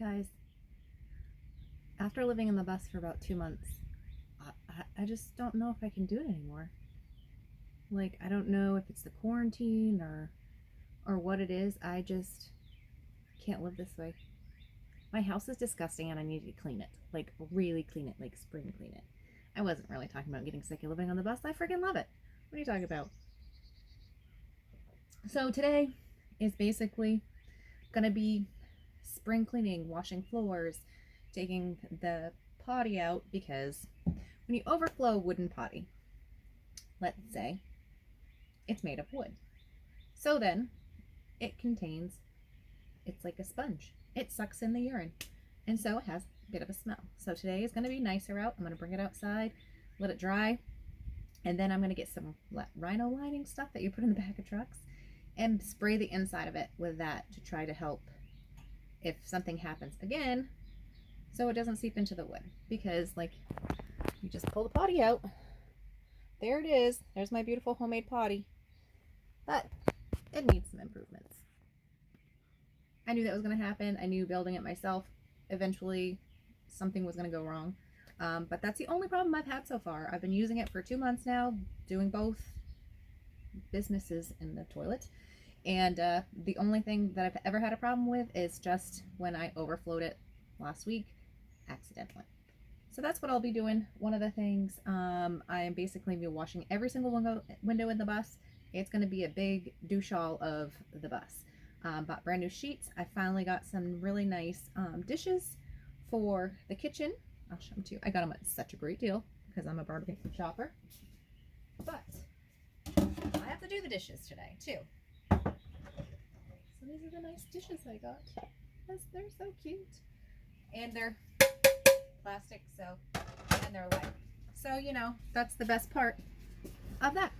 Guys, after living in the bus for about 2 months, I just don't know if I can do it anymore. Like, I don't know if it's the quarantine or what it is. I just can't live this way. My house is disgusting and I need to clean it. Like, really clean it, like spring clean it. I wasn't really talking about getting sick of living on the bus. I freaking love it. What are you talking about? So today is basically gonna be spring cleaning, washing floors, taking the potty out, because when you overflow wooden potty, let's say, it's made of wood. So then it contains, it's like a sponge. It sucks in the urine. And so it has a bit of a smell. So today is going to be nicer out. I'm going to bring it outside, let it dry, and then I'm going to get some rhino lining stuff that you put in the back of trucks and spray the inside of it with that to try to help if something happens again, so it doesn't seep into the wood. Because, like, you just pull the potty out. There it is. There's my beautiful homemade potty. But it needs some improvements. I knew that was going to happen. I knew building it myself, eventually something was going to go wrong. But that's the only problem I've had so far. I've been using it for 2 months now, doing both businesses in the toilet. And the only thing that I've ever had a problem with is just when I overflowed it last week accidentally. So that's what I'll be doing. One of the things, I am basically be washing every single window in the bus. It's going to be a big douche-all of the bus. Bought brand new sheets. I finally got some really nice dishes for the kitchen. I'll show them to you. I got them at such a great deal because I'm a bargain shopper. But I have to do the dishes today too. So these are the nice dishes I got. They're so cute. And they're plastic, and they're light. So, you know, that's the best part of that.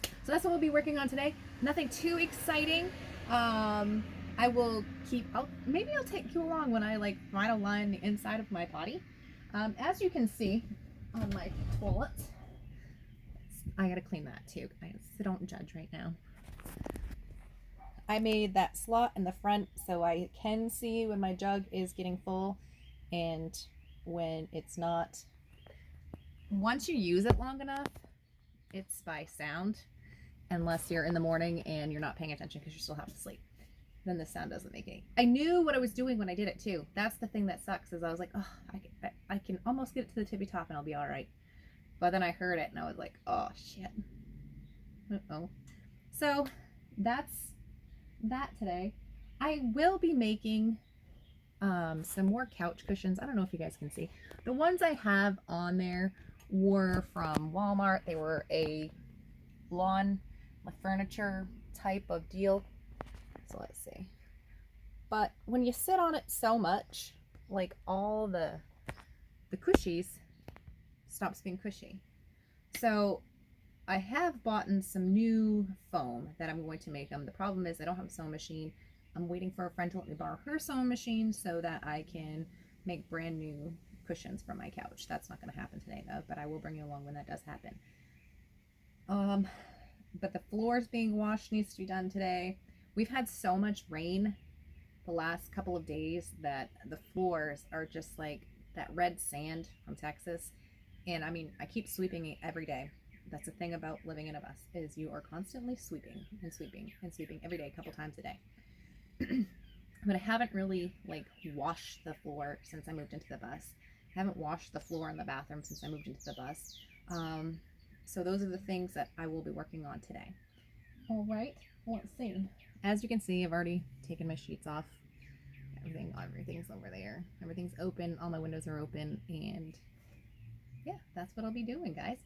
So that's what we'll be working on today. Nothing too exciting. I will maybe I'll take you along when I vinyl line the inside of my potty. As you can see on my toilet, I gotta clean that too, guys, so don't judge right now. I made that slot in the front so I can see when my jug is getting full and when it's not. Once you use it long enough, it's by sound, unless you're in the morning and you're not paying attention because you still have to sleep. Then the sound doesn't make any. I knew what I was doing when I did it too. That's the thing that sucks, is I was like, oh, I can almost get it to the tippy top and I'll be all right. But then I heard it and I was like, oh shit. Uh-oh. So that's that today. I will be making some more couch cushions. I don't know if you guys can see. The ones I have on there were from Walmart. They were a lawn furniture type of deal. So let's see. But when you sit on it so much, like all the cushies stops being cushy. So I have bought some new foam that I'm going to make them. The problem is I don't have a sewing machine. I'm waiting for a friend to let me borrow her sewing machine so that I can make brand new cushions for my couch. That's not going to happen today though, but I will bring you along when that does happen. But the floors being washed needs to be done today. We've had so much rain the last couple of days that the floors are just like that red sand from Texas. And I mean, I keep sweeping it every day. That's the thing about living in a bus, is you are constantly sweeping and sweeping and sweeping every day, a couple times a day. But I haven't really washed the floor since I moved into the bus. I haven't washed the floor in the bathroom since I moved into the bus. So those are the things that I will be working on today. All right, let's see. As you can see, I've already taken my sheets off. Everything's over there. Everything's open. All my windows are open, and yeah, that's what I'll be doing, guys.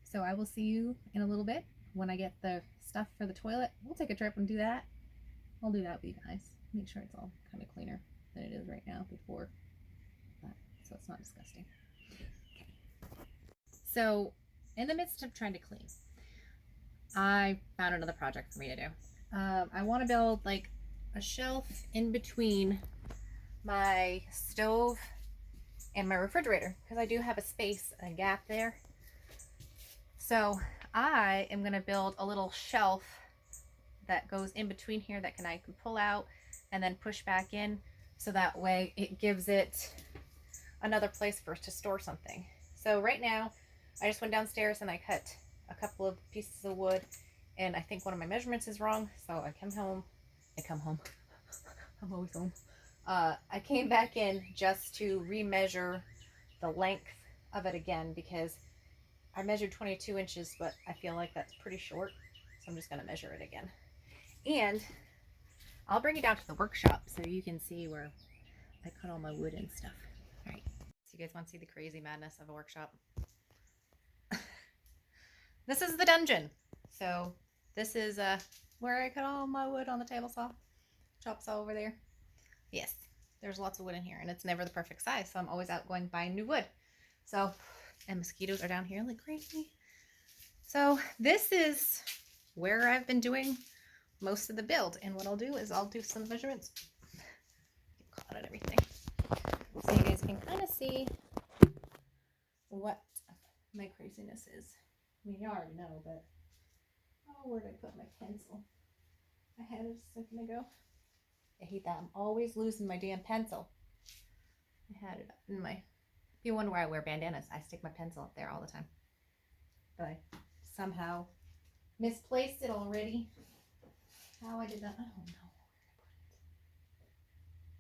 So I will see you in a little bit when I get the stuff for the toilet. We'll take a trip and do that. I'll do that with you guys. Make sure it's all kind of cleaner than it is right now before that, so it's not disgusting. Okay. So in the midst of trying to clean, I found another project for me to do. I want to build a shelf in between my stove and my refrigerator, because I do have a space, a gap there. So I am going to build a little shelf that goes in between here that I can pull out and then push back in so that way it gives it another place for us to store something. So right now, I just went downstairs and I cut a couple of pieces of wood, and I think one of my measurements is wrong, so I come home. I'm always home. I came back in just to remeasure the length of it again, because I measured 22 inches, but I feel like that's pretty short, so I'm just going to measure it again. And I'll bring you down to the workshop so you can see where I cut all my wood and stuff. All right, so you guys want to see the crazy madness of a workshop? This is the dungeon. So this is where I cut all my wood on the table saw. Chop saw over there. Yes, there's lots of wood in here, and it's never the perfect size, so I'm always out going buying new wood. So, and mosquitoes are down here like crazy. So this is where I've been doing most of the build, and what I'll do is I'll do some measurements. Get caught at everything, so you guys can kind of see what my craziness is. I mean, you already know, but oh, where did I put my pencil? I had it a second ago. I hate that. I'm always losing my damn pencil. I had it up in my... If you wonder why I wear bandanas, I stick my pencil up there all the time. But I somehow misplaced it already. How I did that, I don't know where I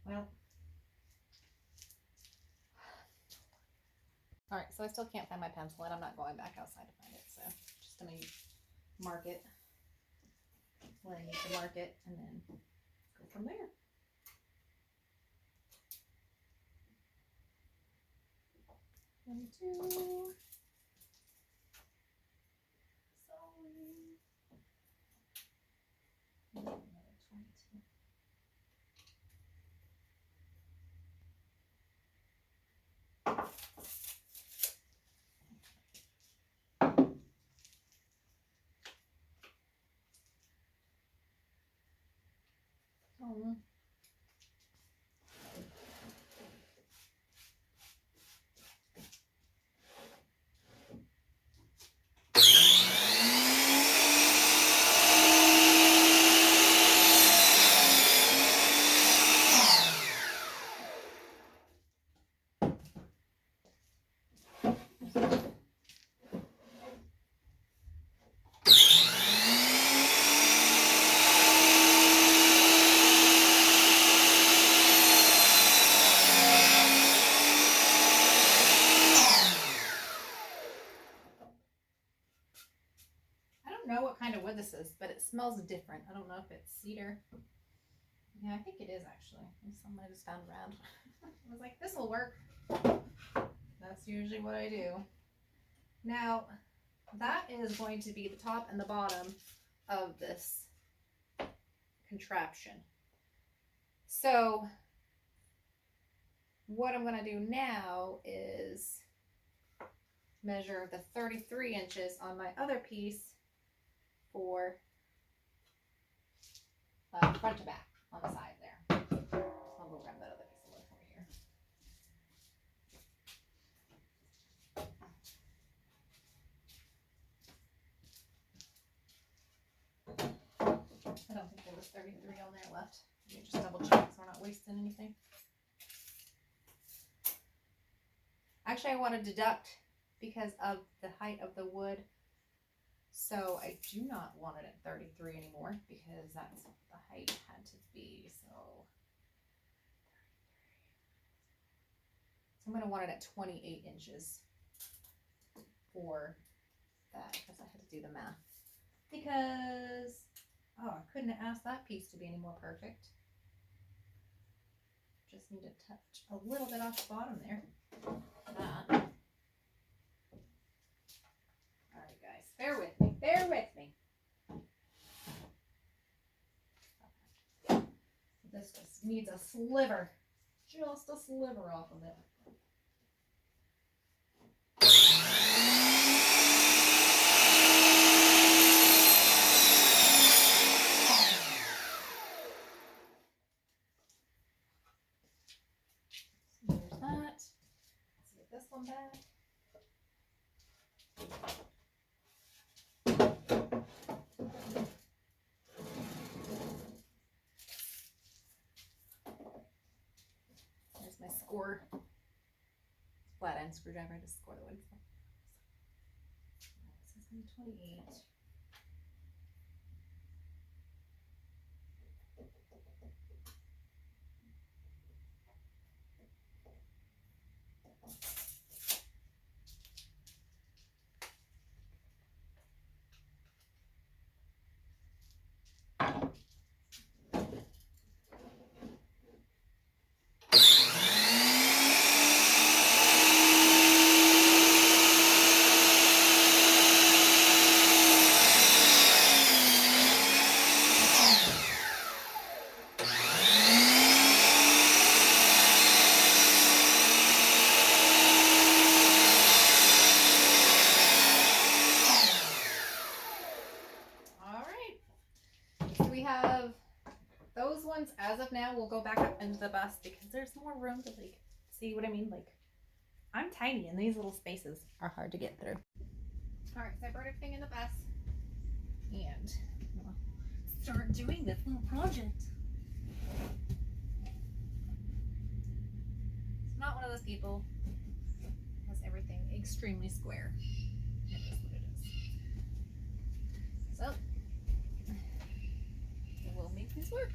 put it. Well. Alright, so I still can't find my pencil, and I'm not going back outside to find it, so just going to mark it where I need to mark it, and then go from there. One, two. Sorry. Another 22. Oh. Know what kind of wood this is, but it smells different. I don't know if it's cedar. Yeah, I think it is actually. Something I just found around. I was like, this will work. That's usually what I do. Now, that is going to be the top and the bottom of this contraption. So, what I'm going to do now is measure the 33 inches on my other piece for front to back on the side there. I'll go grab that other piece of wood over here. I don't think there was 33 on there left. Let me just double check so we're not wasting anything. Actually, I want to deduct because of the height of the wood. So I do not want it at 33 anymore because that's what the height had to be. So I'm going to want it at 28 inches for that because I had to do the math. Because, oh, I couldn't have asked that piece to be any more perfect. Just need to touch a little bit off the bottom there. That. Bear with me. Bear with me. Okay. This just needs a sliver. Just a sliver off of it. So there's that. Let's get this one back. score flat end screwdriver to score the wood. This is going to be 28. As of now, we'll go back up into the bus because there's more room to like see what I mean. Like, I'm tiny and these little spaces are hard to get through. All right, so I brought everything in the bus and we'll start doing this little project. It's not one of those people who has everything extremely square. It is what it is. So we'll make this work.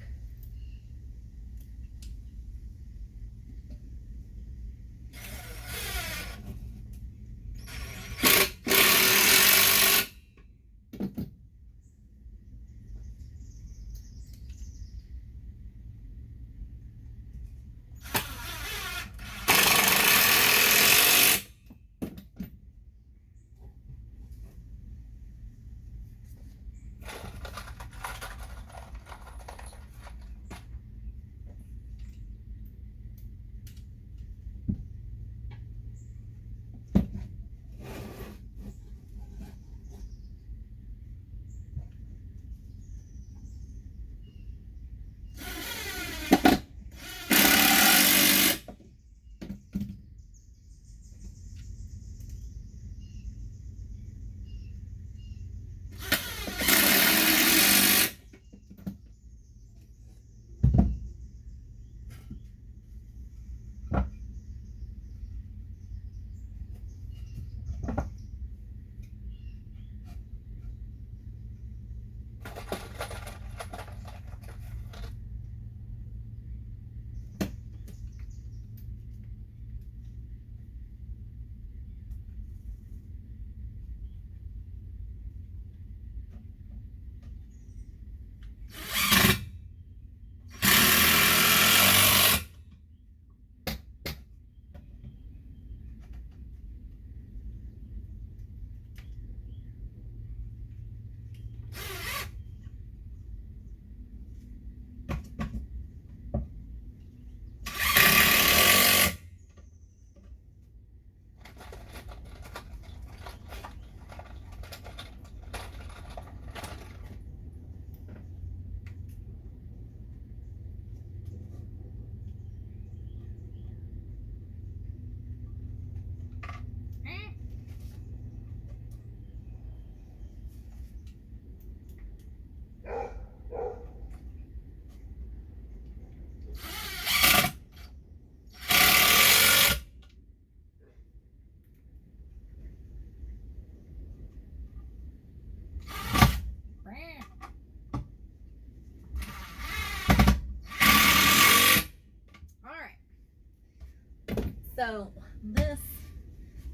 So this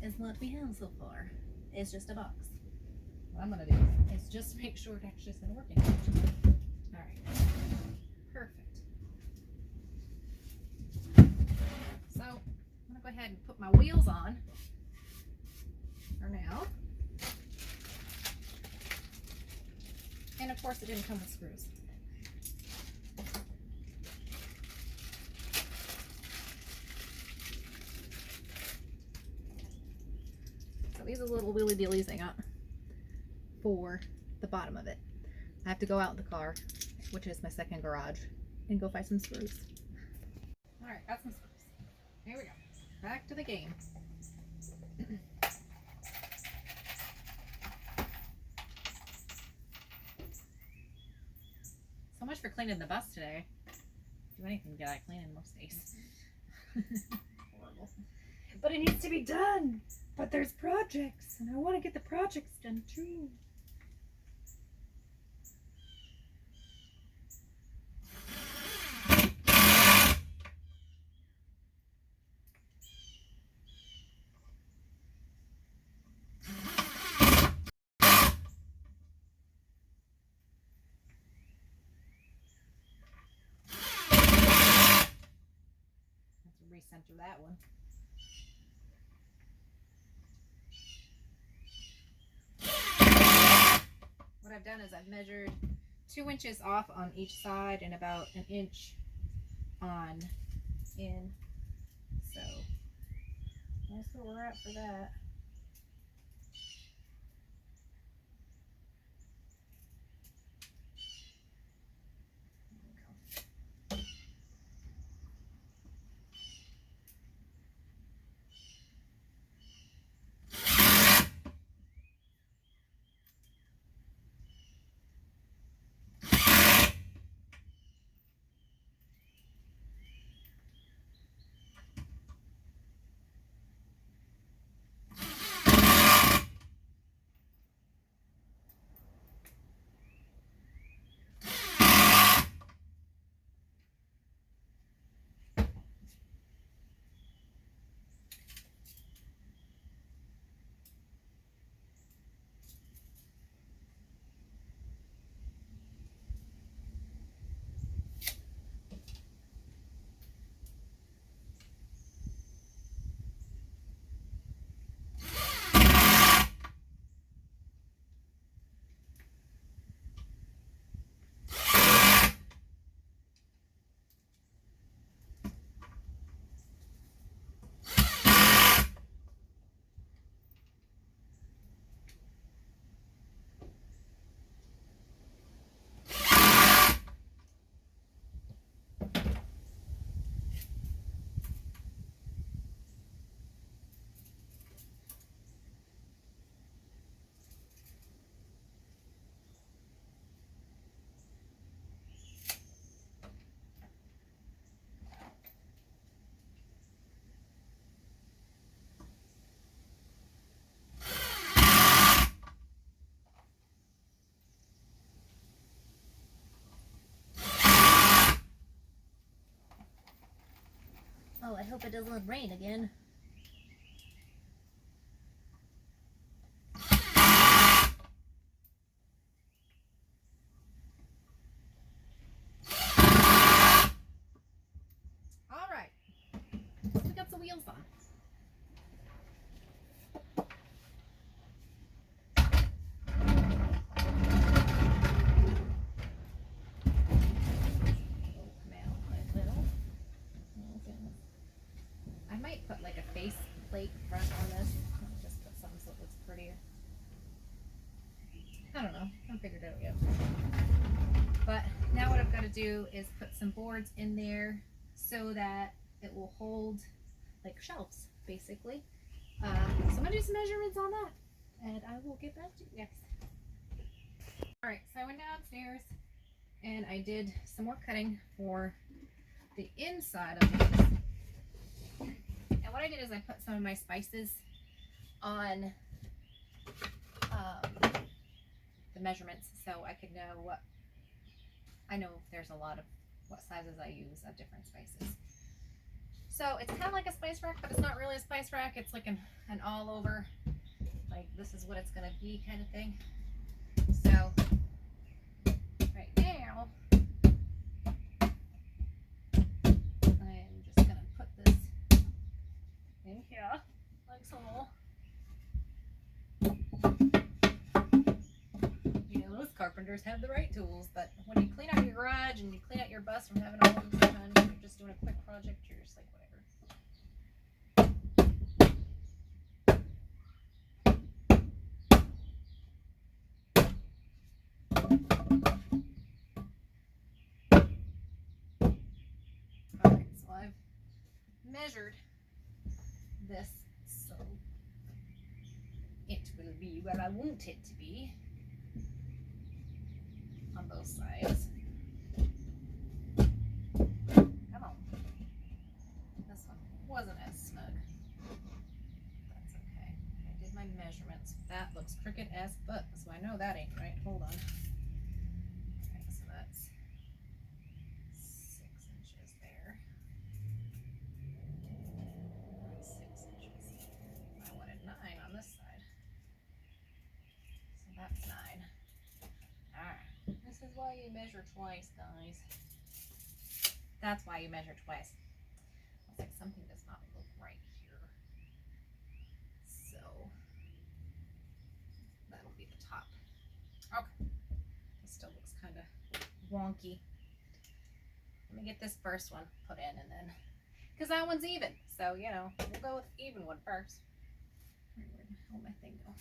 is what we have so far. It's just a box. What I'm gonna do is just make sure it actually is working. All right, perfect. So I'm gonna go ahead and put my wheels on for now. And of course it didn't come with screws. So these are little wheelie dealies I got for the bottom of it. I have to go out in the car, which is my second garage, and go find some screws. All right, got some screws. Here we go. Back to the game. So much for cleaning the bus today. Do anything to get out cleaning most days. But it needs to be done. But there's projects, and I want to get the projects done too. Recenter that one. What I've done is I've measured 2 inches off on each side and about 1 inch on in. So that's where we're at for that. Oh, I hope it doesn't rain again. All right, we got the wheels on. I might put like a face plate front on this. I'll just put something so it looks prettier. I don't know. I haven't figured it out yet. But now what I've got to do is put some boards in there so that it will hold like shelves, basically. So I'm going to do some measurements on that, and I will get back to you guys. Alright, so I went downstairs and I did some more cutting for the inside of these. And what I did is I put some of my spices on the measurements so I could know what, I know there's a lot of what sizes I use of different spices. So it's kind of like a spice rack, but it's not really a spice rack. It's like an all over, like this is what it's going to be kind of thing. So right now, I'm just going to put this in here, like so. You know, those carpenters have the right tools, but when you clean out your garage and you clean out your bus from having all of them done, you're just doing a quick project, you're just like, whatever. Alright, so I've measured this so it will be where I want it to be on both sides. Come on. This one wasn't as snug. my measurements? That looks crooked as fuck, so I know that ain't right. Hold on. Okay, so that's 6 inches there. That's 6 inches. I wanted 9 on this side. So that's 9. Alright. This is why you measure twice, guys. That's why you measure twice. I was like, something does not look right here. So that'll be the top. Okay. This still looks kind of wonky. Let me get this first one put in and then, because that one's even. So, you know, we'll go with the even one first. Where the hell my thing go?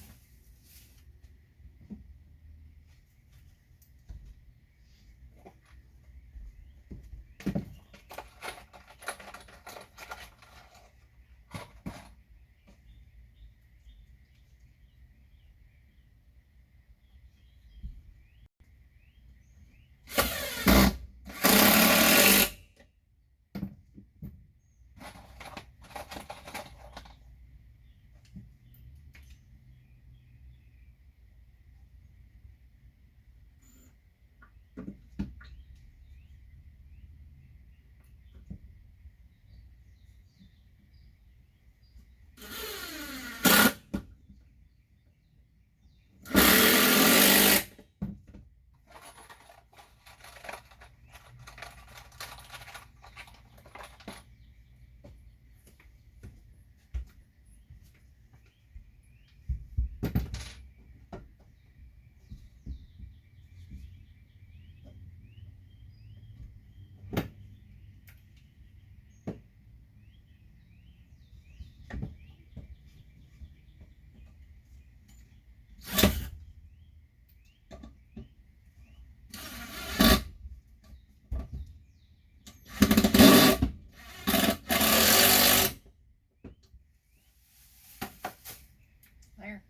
There.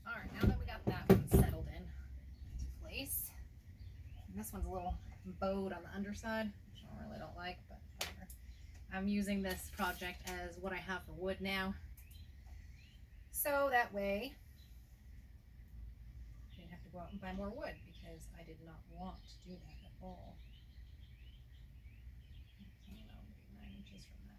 Alright, now that we got that one settled in place, and this one's a little bowed on the underside, which I really don't like, but whatever. I'm using this project as what I have for wood now. So that way, I didn't have to go out and buy more wood because I did not want to do that at all. I don't know, maybe 9 inches from that.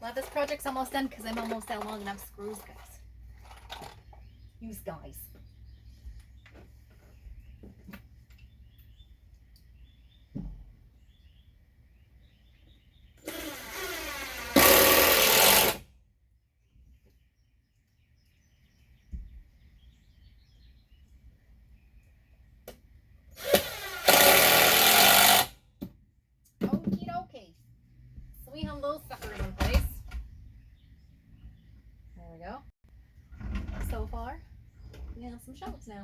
Well, this project's almost done because I'm almost out long enough screws, guys. Use guys. Okie dokie. So we have those suckers in place. There we go. So far, we have some shelves now.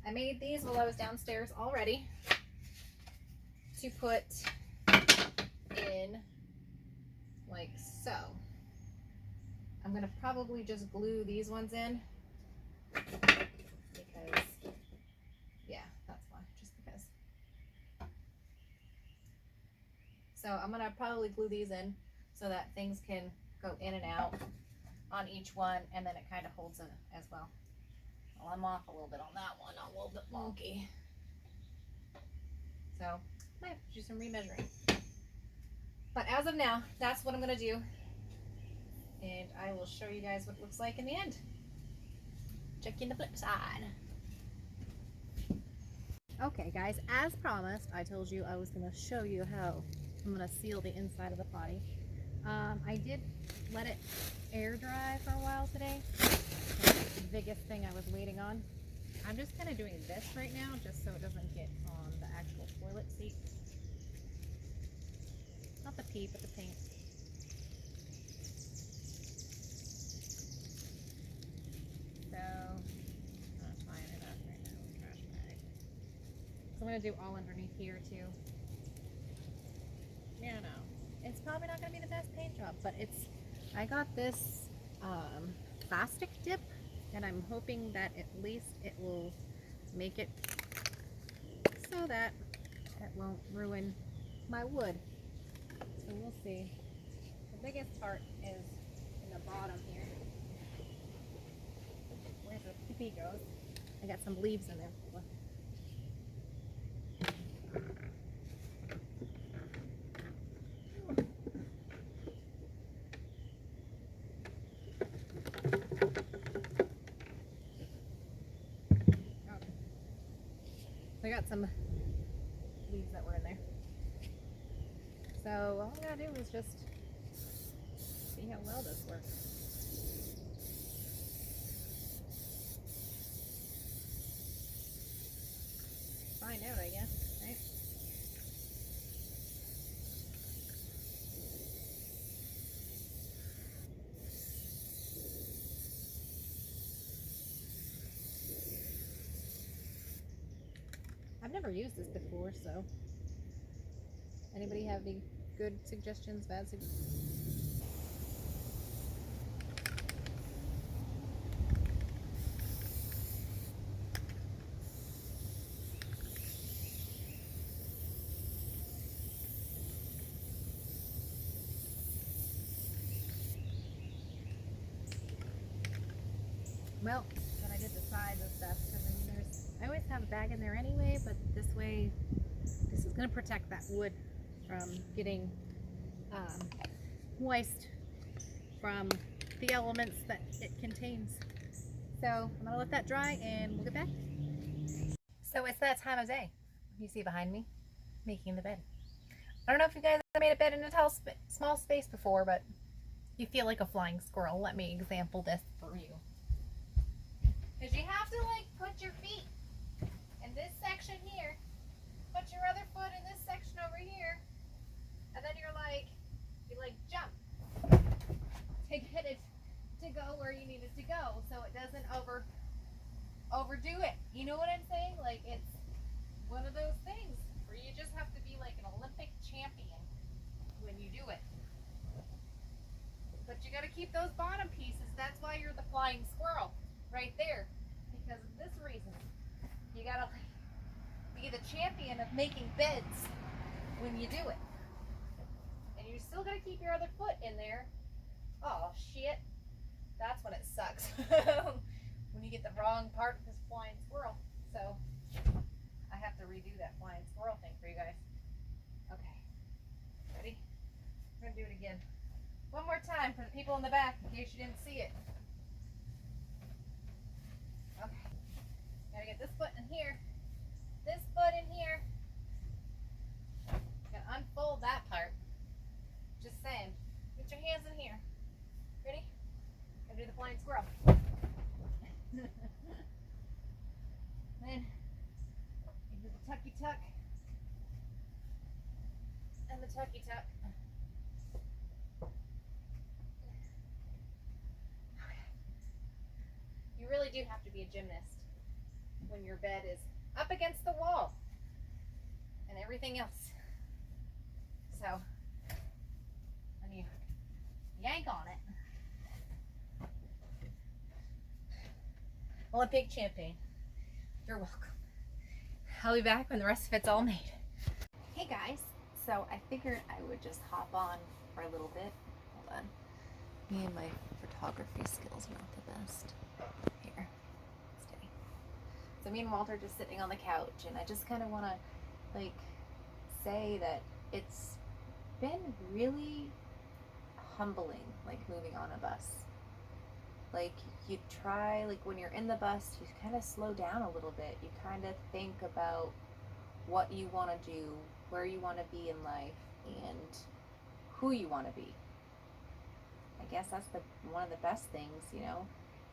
I made these while I was downstairs already to put in like so. I'm gonna probably just glue these ones in because Yeah, that's why, just because. So I'm gonna probably glue these in so that things can go in and out on each one, and then it kind of holds it as well. Well, I'm off a little bit on that one, a little bit wonky. So might have to do some remeasuring. But as of now, that's what I'm gonna do. And I will show you guys what it looks like in the end. Checking the flip side. Okay guys, as promised, I told you I was gonna show you how I'm gonna seal the inside of the potty. I did let it air dry for a while today. That's the biggest thing I was waiting on. I'm just kind of doing this right now just so it doesn't get on the actual toilet seat. Not the pee, but the paint. So, I'm tying it up right now with a trash bag. So I'm going to do all underneath here too. Yeah, no. It's probably not going to be the best paint job, but I got this plastic dip, and I'm hoping that at least it will make it so that it won't ruin my wood. So we'll see. The biggest part is in the bottom here. Where's the pee goes? I got some leaves in there. I got some leaves that were in there. So all I gotta do is just see how well this works. Find out, I guess, right? I've never used this before, so anybody have any good suggestions, bad suggestions? Well, then I did the sides and stuff, because I mean, I always have a bag in there anyway, but this way, this is going to protect that wood from getting moist from the elements that it contains. So I'm going to let that dry and we'll get back. So it's that time of day. You see behind me, making the bed. I don't know if you guys have made a bed in a small space before, but you feel like a flying squirrel. Let me example this for you. Because you have to like put your feet in this section here, put your other foot in this section over here, and then you jump to get it to go where you need it to go, so it doesn't overdo it. You know what I'm saying? Like, it's one of those things where you just have to be like an Olympic champion when you do it. But you got to keep those bottom pieces. That's why you're the flying squirrel right there, because of this reason. You got to be the champion of making beds when you do it. And you still got to keep your other foot in there. Oh shit, that's when it sucks. When you get the wrong part of this flying squirrel. So I have to redo that flying squirrel thing for you guys. Okay, ready? We're gonna do it again one more time for the people in the back in case you didn't see it. Okay, gotta get this foot in here, this foot in here. Gotta unfold that part. Just saying. Get your hands in here. Ready? Gonna do the flying squirrel. Then you do the tucky tuck and the tucky tuck. You really do have to be a gymnast when your bed is up against the wall and everything else. So when you yank on it, Olympic champion, you're welcome. I'll be back when the rest of it's all made. Hey guys, so I figured I would just hop on for a little bit. Hold on. Me and my photography skills are not the best. Here, stay. So me and Walter are just sitting on the couch, and I just kind of want to like say that it's been really humbling, like moving on a bus. Like you try, like when you're in the bus, you kind of slow down a little bit. You kind of think about what you want to do, where you want to be in life, and who you want to be. I guess that's one of the best things, you know.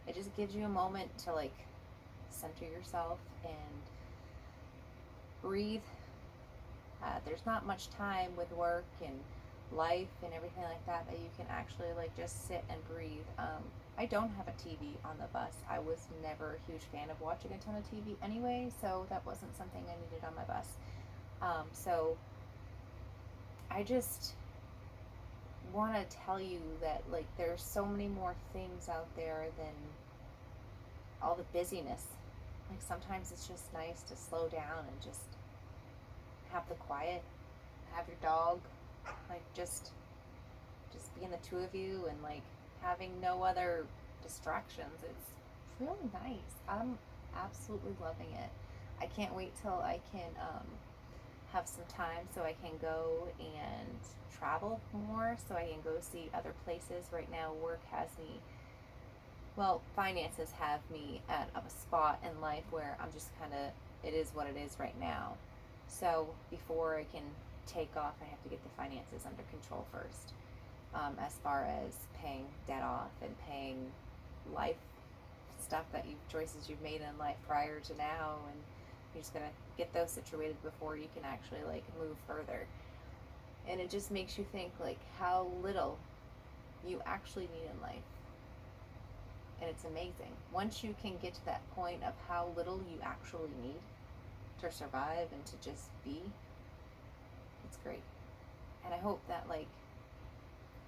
It just gives you a moment to like center yourself and breathe. There's not much time with work and life and everything like that you can actually like just sit and breathe. I don't have a TV on the bus. I was never a huge fan of watching a ton of TV anyway, so that wasn't something I needed on my bus. So I just want to tell you that like there's so many more things out there than all the busyness. Like sometimes it's just nice to slow down and just have the quiet, have your dog, like just being the two of you and like having no other distractions. It's really nice. I'm absolutely loving it. I can't wait till I can have some time so I can go and travel more, so I can go see other places. Right now work has me, well, finances have me at a spot in life where I'm just kind of, it is what it is right now. So before I can take off, I have to get the finances under control first, as far as paying debt off and paying life stuff that choices you've made in life prior to now, and you're just gonna get those situated before you can actually like move further. And it just makes you think like how little you actually need in life. And it's amazing once you can get to that point of how little you actually need to survive and to just be. It's great. And I hope that like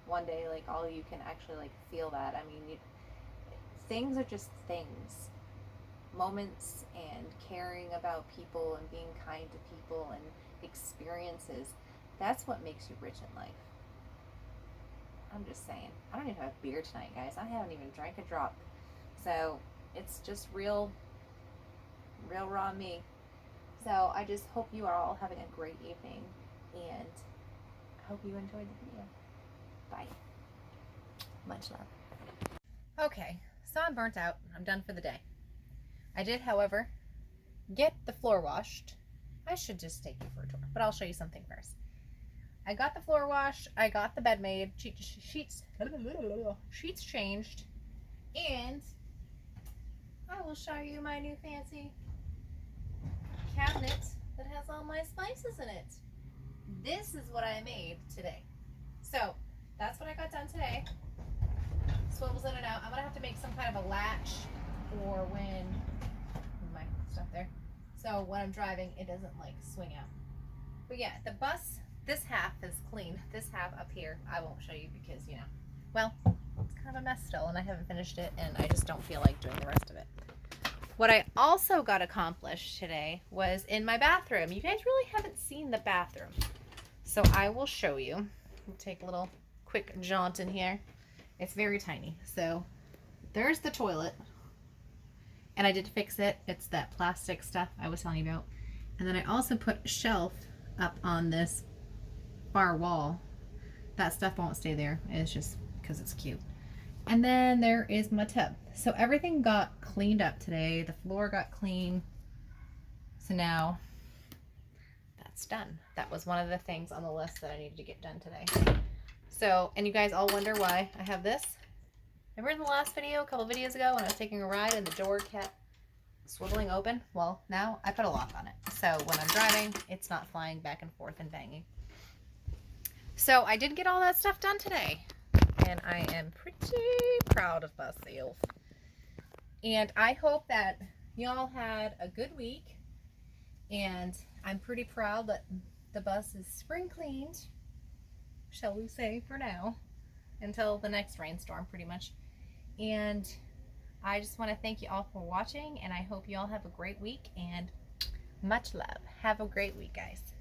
one day like all of you can actually like feel that. I mean, things are just things, moments, and caring about people and being kind to people and experiences. That's what makes you rich in life. I'm just saying. I don't even have beer tonight, guys. I haven't even drank a drop. So it's just real raw me. So I just hope you are all having a great evening, and I hope you enjoyed the video. Bye. Much love. Okay, so I'm burnt out. I'm done for the day. I did, however, get the floor washed. I should just take you for a tour, but I'll show you something first. I got the floor washed, I got the bed made, sheets changed, and I will show you my new fancy cabinet that has all my spices in it. This is what I made today. So that's what I got done today. Swivels in and out. I'm gonna have to make some kind of a latch for when my stuff there. So when I'm driving, it doesn't like swing out. But yeah, the bus, this half is clean. This half up here, I won't show you because, you know, well, it's kind of a mess still and I haven't finished it and I just don't feel like doing the rest of it. What I also got accomplished today was in my bathroom. You guys really haven't seen the bathroom. So I will show you. We'll take a little quick jaunt in here. It's very tiny. So there's the toilet. And I did fix it. It's that plastic stuff I was telling you about. And then I also put a shelf up on this far wall. That stuff won't stay there. It's just because it's cute. And then there is my tub. So everything got cleaned up today. The floor got clean. So now that's done. That was one of the things on the list that I needed to get done today. So, and you guys all wonder why I have this. Remember in the last video, a couple videos ago, when I was taking a ride and the door kept swiveling open? Well, now I put a lock on it. So when I'm driving, it's not flying back and forth and banging. So I did get all that stuff done today. And I am pretty proud of myself. And I hope that y'all had a good week. And I'm pretty proud that the bus is spring cleaned, shall we say, for now, until the next rainstorm, pretty much. And I just want to thank you all for watching, and I hope you all have a great week, and Much love. Have a great week, guys.